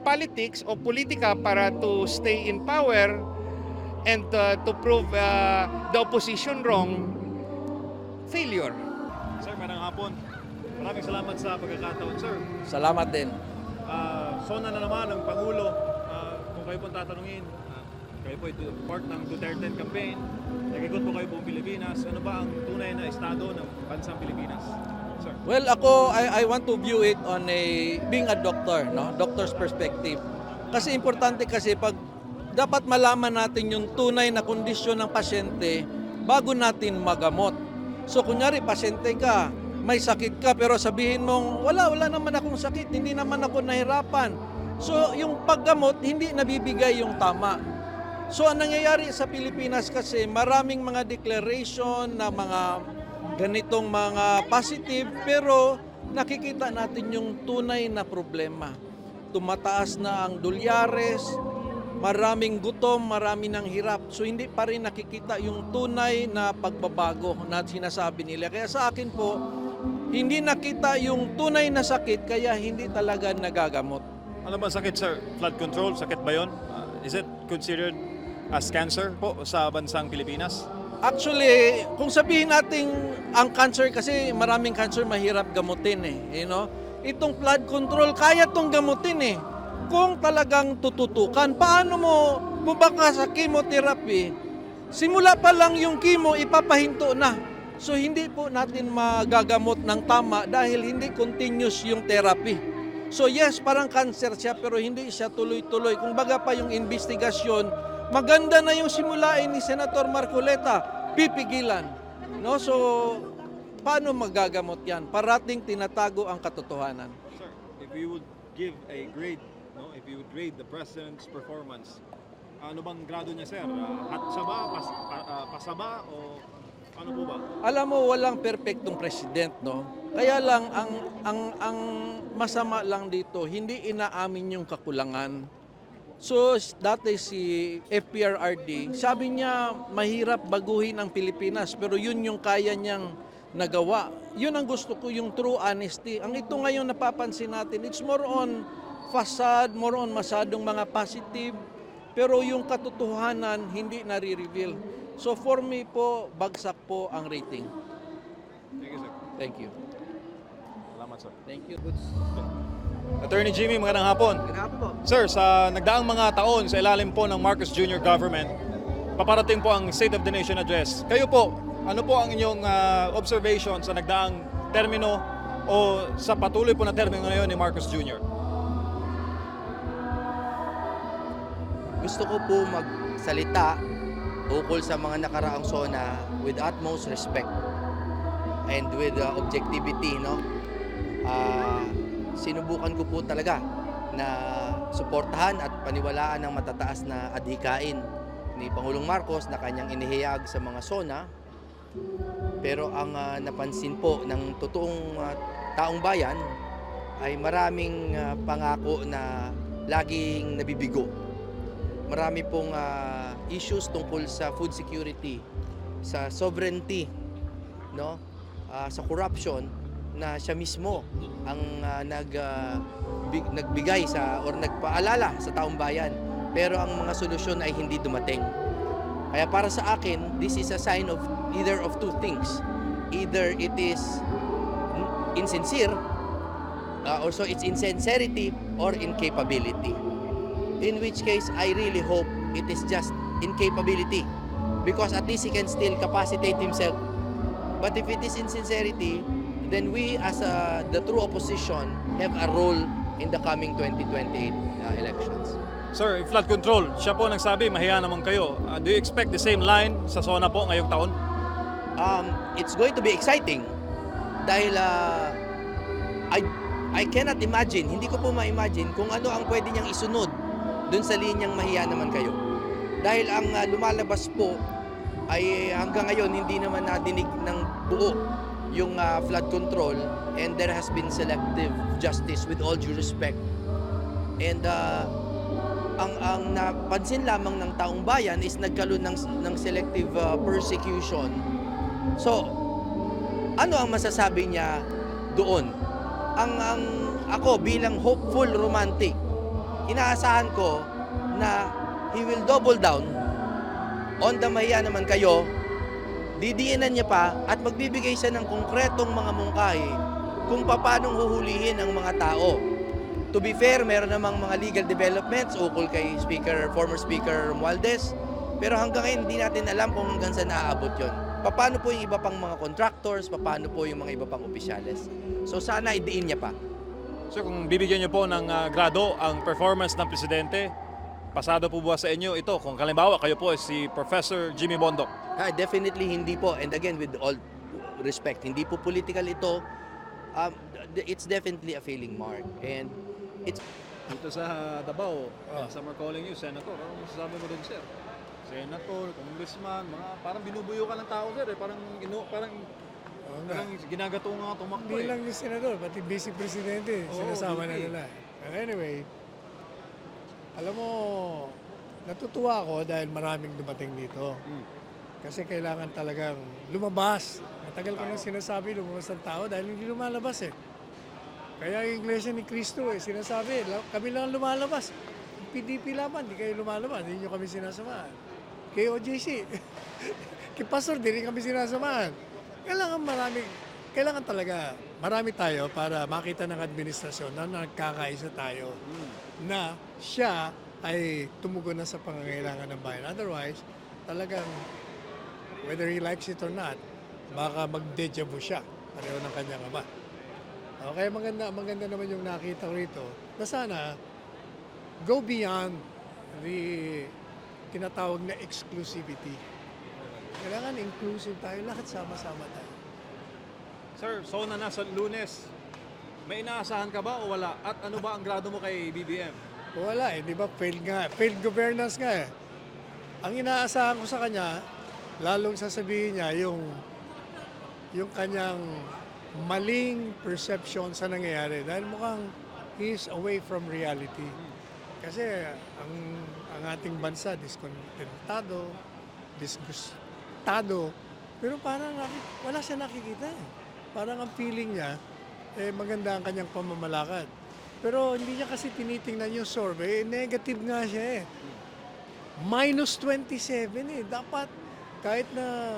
politics o politika para to stay in power and to prove the opposition wrong, failure. Sir, magandang hapon. Maraming salamat sa pagkakataon, sir. Salamat din. Sona na naman ng Pangulo. Kung kayo pong tatanungin, kayo po part ng Duterte campaign. Nag-ikot po kayo buong Pilipinas. Ano ba ang tunay na estado ng bansang Pilipinas? Sir. Well, ako, I want to view it on being a doctor, no? Doctor's perspective. Kasi importante kasi pag dapat malaman natin yung tunay na kondisyon ng pasyente bago natin magamot. So kunyari, pasyente ka, may sakit ka, pero sabihin mong, wala naman akong sakit, hindi naman ako nahirapan. So yung paggamot, hindi nabibigay yung tama. So ang nangyayari sa Pilipinas kasi, maraming mga declaration na mga ganitong mga positive, pero nakikita natin yung tunay na problema. Tumataas na ang dolyares, maraming gutom, marami ng hirap. So hindi pa rin nakikita yung tunay na pagbabago na sinasabi nila. Kaya sa akin po, hindi nakita yung tunay na sakit, kaya hindi talaga nagagamot. Ano ba sakit, sir? Flood control? Sakit ba yun? Is it considered as cancer po sa bansang Pilipinas? Actually, kung sabihin natin ang cancer, kasi maraming cancer mahirap gamutin eh. You know? Itong flood control, kaya itong gamutin eh. Kung talagang tututukan, paano mo bumaka sa chemotherapy? Simula pa lang yung chemo, ipapahinto na. So hindi po natin magagamot ng tama dahil hindi continuous yung therapy. So yes, parang cancer siya pero hindi siya tuloy-tuloy. Kung baga pa yung investigasyon, maganda na yung simulain ni Senator Marcoleta, pipigilan. No? So paano magagamot yan? Parating tinatago ang katotohanan. Sir, if you would give a grade, no, if you would grade the President's performance, ano bang grado niya, sir? Hatsa ba? Pasa ba? O ano po ba? Alam mo, walang perpektong president, no? Kaya lang, ang masama lang dito, hindi inaamin yung kakulangan. So, dati si FPRRD, sabi niya, mahirap baguhin ang Pilipinas, pero yun yung kaya niyang nagawa. Yun ang gusto ko, yung true honesty. Ang ito ngayon napapansin natin, it's more on facade, more on masyadong mga positive, pero yung katotohanan hindi nare-reveal. So for me po, bagsak po ang rating. Thank you, sir. Thank you. Salamat, sir. Thank you. Attorney Jimmy, magandang hapon. Sir, sa nagdaang mga taon sa ilalim po ng Marcos Jr. government, paparating po ang State of the Nation Address. Kayo po, ano po ang inyong observation sa nagdaang termino o sa patuloy po na termino ngayon ni Marcos Jr.? Gusto ko po magsalita ukol sa mga nakaraang SONA with utmost respect and with objectivity, no? Sinubukan ko po talaga na suportahan at paniwalaan ang matataas na adhikain ni Pangulong Marcos na kanyang inihayag sa mga SONA. Pero ang napansin po ng totoong taong bayan ay maraming pangako na laging nabibigo. Marami pong issues tungkol sa food security, sa sovereignty, no? Sa corruption na siya mismo ang nagbigay sa or nagpaalala sa taong bayan. Pero ang mga solusyon ay hindi dumating. Kaya para sa akin, this is a sign of either of two things. Either it is insincere, or so it's insincerity or incapability. In which case, I really hope it is just incapability because at least he can still capacitate himself. But if it is insincerity, then we as the true opposition have a role in the coming 2028 elections. Sir, flood control, siya po nagsabi, mahiya naman kayo. Do you expect the same line sa SONA po ngayong taon? It's going to be exciting dahil I cannot imagine, hindi ko po ma-imagine kung ano ang pwede niyang isunod dun sa linyang mahiya naman kayo. Dahil ang lumalabas po ay hanggang ngayon hindi naman nadinig ng buo yung flood control, and there has been selective justice with all due respect. And ang napansin lamang ng taong bayan is nagkaroon ng selective persecution. So, ano ang masasabi niya doon? Ako bilang hopeful romantic, inaasahan ko na he will double down on the mahiya naman kayo, didiinan niya pa at magbibigay siya ng konkretong mga mungkahi kung paano huhulihin ang mga tao. To be fair, meron namang mga legal developments ukol kay former Speaker Romualdez, pero hanggang ngayon hindi natin alam kung hanggang saan naaabot yon. Paano po yung iba pang mga contractors, paano po yung mga iba pang opisyales. So sana idiin niya pa. Sir, kung bibigyan niyo po ng grado ang performance ng presidente, pasado po ba sa inyo ito? Kung kalimbawa kayo po si Professor Jimmy Bondoc. Definitely hindi po. And again, with all respect, hindi po political ito. It's definitely a failing mark. And it's Dito sa Davao, some are calling you Senator. Ano masasabi mo dun, sir? Senator, Congressman, mga parang binubuyo ka ng tao, sir. Parang ginagatungan ka tumakbo. Hindi lang yung senador, pati vice presidente, sinasama na nila. But anyway, alam mo, natutuwa ako dahil maraming dumating dito. Kasi kailangan talagang lumabas. Matagal ko nang sinasabi, lumabas ang tao dahil hindi lumalabas eh. Kaya yung Iglesia ni Cristo sinasabi, kami lang lumalabas. PDP laban, hindi kayo lumalabas, hindi nyo kami sinasamahan. Kay OJC, kay Pastor, hindi rin kami sinasamahan. Kailangan talaga, marami tayo para makita ng administrasyon na nagkakaisa tayo na siya ay tumugon na sa pangangailangan ng bayan. Otherwise, talagang, whether he likes it or not, baka mag-deja vu siya, pareho ng kanyang ama. Okay, maganda naman yung nakita ko rito na sana go beyond the tinatawag na exclusivity. Kailangan inclusive tayo, lahat sama-sama tayo. Sir, so na nasa Lunes, may inaasahan ka ba o wala? At ano ba ang grado mo kay BBM? Wala eh, di ba? Failed governance nga eh. Ang inaasahan ko sa kanya, lalong sasabihin niya yung kanyang maling perception sa nangyayari dahil mukhang he's away from reality. Kasi ang ating bansa diskontentado, disgustado, pero parang wala siya nakikita eh. Parang ang feeling niya, maganda ang kanyang pamamalakad. Pero hindi niya kasi tinitingnan yung survey, negative nga siya eh. Minus 27 eh. Dapat kahit na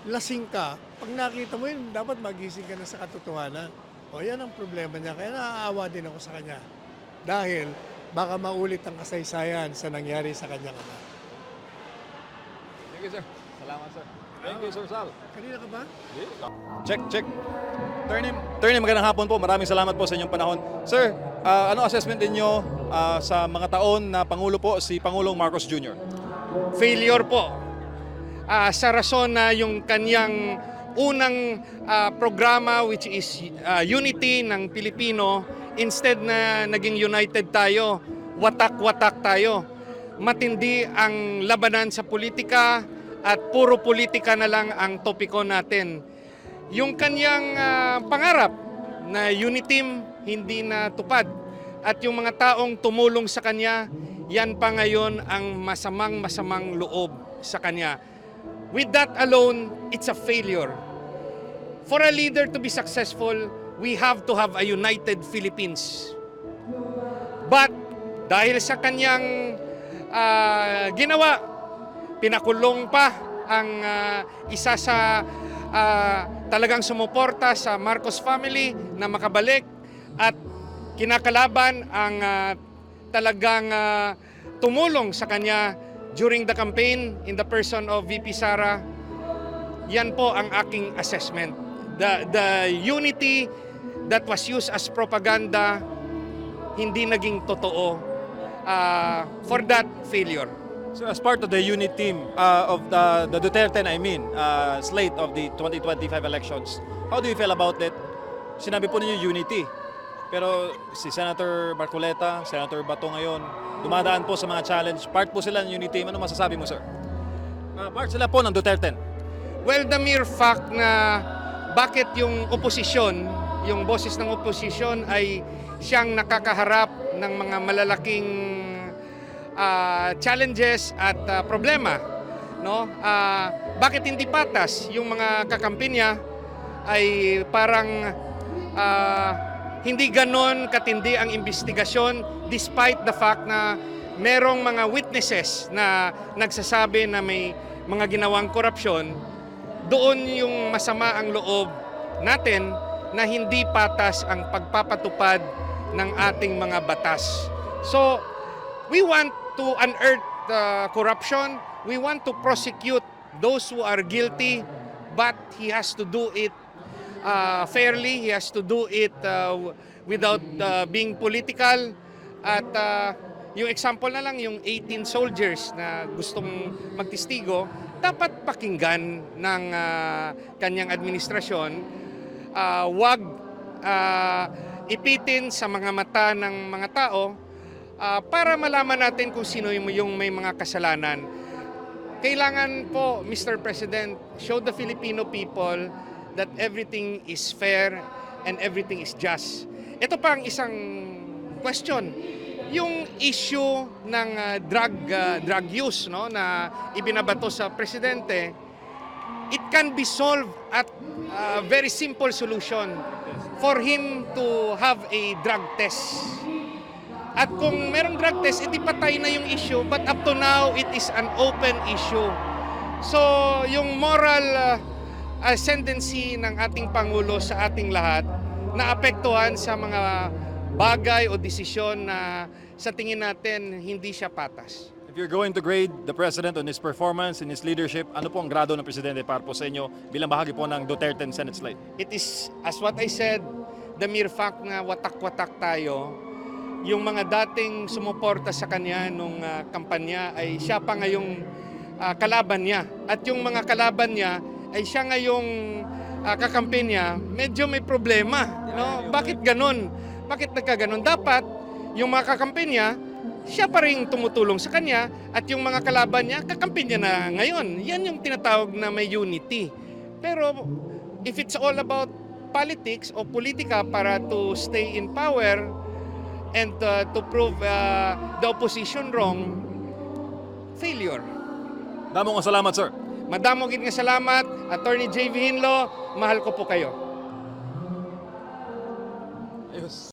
lasing ka, pag nakita mo yun, dapat magising ka na sa katotohanan. O yan ang problema niya. Kaya naaawa din ako sa kanya. Dahil baka maulit ang kasaysayan sa nangyari sa kanyang ama. Thank you, sir. Salamat, sir. Thank you, Sir Sal. Kanina ka ba? Check. Attorney, magandang hapon po. Maraming salamat po sa inyong panahon. Sir, ano assessment ninyo sa mga taon na Pangulo po si Pangulong Marcos Jr.? Failure po. Sa rason na yung kanyang unang programa which is unity ng Pilipino, instead na naging united tayo, watak-watak tayo. Matindi ang labanan sa politika at puro politika na lang ang topiko natin. Yung kanyang pangarap na unity hindi na tupad at yung mga taong tumulong sa kanya, yan pa ngayon ang masamang loob sa kanya. With that alone, it's a failure. For a leader to be successful, we have to have a united Philippines. But dahil sa kanyang ginawa, pinakulong pa ang isa sa talagang sumuporta sa Marcos family na makabalik at kinakalaban ang talagang tumulong sa kanya during the campaign in the person of VP Sara. Yan po ang aking assessment. The unity that was used as propaganda hindi naging totoo. For that, failure. So as part of the unit team of the Duterte, slate of the 2025 elections, how do you feel about it? Sinabi po ninyo unity. Pero si Senator Marcoleta, Senator Bato ngayon, dumadaan po sa mga challenge. Part po sila ng unity team. Ano masasabi mo, sir? Part sila po ng Duterte. Well, the mere fact na bakit yung oposisyon, yung boses ng oposisyon ay siyang nakakaharap ng mga malalaking challenges at problema, no? Bakit hindi patas yung mga kakampi niya ay parang hindi ganon katindi ang investigasyon despite the fact na merong mga witnesses na nagsasabi na may mga ginawang korupsyon. Doon yung masama ang loob natin na hindi patas ang pagpapatupad ng ating mga batas. So, we want to unearth corruption. We want to prosecute those who are guilty, but he has to do it fairly. He has to do it without being political. At yung example na lang, yung 18 soldiers na gustong magtistigo, dapat pakinggan ng kanyang administrasyon. Wag ipitin sa mga mata ng mga tao para malaman natin kung sino yung may mga kasalanan. Kailangan po, Mr. President, show the Filipino people that everything is fair and everything is just. Ito pa ang isang question. Yung issue ng drug use, no, na ibinabato sa presidente, it can be solved at a very simple solution for him to have a drug test. At kung merong drug test, edi patay na yung issue. But up to now, it is an open issue. So, yung moral ascendancy ng ating Pangulo sa ating lahat, naapektuhan sa mga bagay o desisyon na sa tingin natin hindi siya patas. If you're going to grade the President on his performance and his leadership, ano po ang grado ng Presidente para po sa inyo bilang bahagi po ng Duterte Senate slate? It is, as what I said, the mere fact na watak-watak tayo, yung mga dating sumuporta sa kanya nung kampanya ay siya pa ngayong kalaban niya. At yung mga kalaban niya ay siya ngayong kakampi niya, medyo may problema. No? Bakit ganon? Bakit nagkaganon? Dapat yung mga kakampi niya, siya pa rin tumutulong sa kanya at yung mga kalaban niya, kakampi niya na ngayon. Yan yung tinatawag na may unity. Pero if it's all about politics o politika para to stay in power and to prove the opposition wrong, failure. Damong salamat, sir. Madamo gid nga salamat, Attorney J.V. Hinlo, mahal ko po kayo.